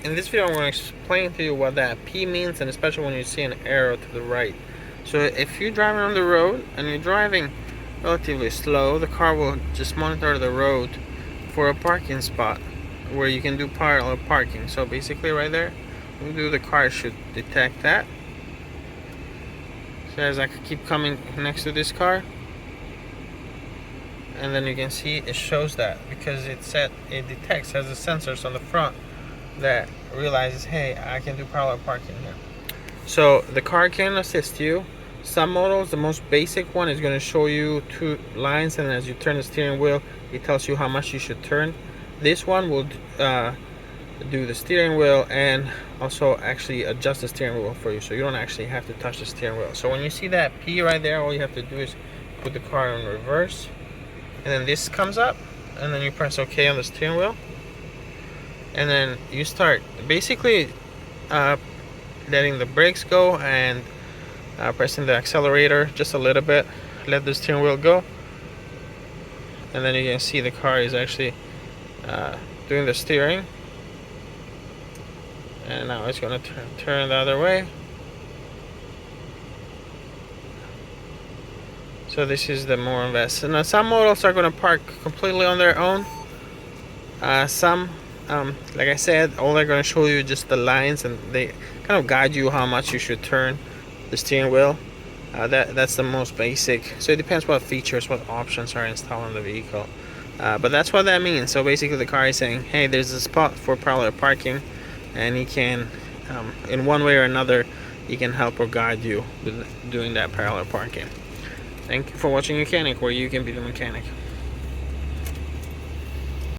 in this video I'm going to explain to you what that P means, and especially when you see an arrow to the right. So if you're driving on the road and you're driving relatively slow, the car will just monitor the road for a parking spot where you can do parallel parking. So basically right there, the car should detect that. So as I keep coming next to this car, and then you can see it shows that because it detects, has the sensors on the front that realizes, hey, I can do parallel parking here. So the car can assist you. Some models, the most basic one is going to show you two lines, and as you turn the steering wheel, it tells you how much you should turn. This one will do the steering wheel and also actually adjust the steering wheel for you, so you don't actually have to touch the steering wheel. So when you see that P right there, all you have to do is put the car in reverse, and then this comes up, and then you press OK on the steering wheel, and then you start basically letting the brakes go and pressing the accelerator just a little bit. Let the steering wheel go, and then you can see the car is actually doing the steering. And now it's going to turn the other way. So this is the more invest. Now some models are going to park completely on their own. Some, like I said, all they're going to show you just the lines, and they kind of guide you how much you should turn the steering wheel. That's the most basic. So it depends what features, what options are installed on the vehicle. But that's what that means. So basically the car is saying, hey, there's a spot for parallel parking, and he can, in one way or another, he can help or guide you with doing that parallel parking. Thank you for watching YOUCANIC, where you can be the mechanic.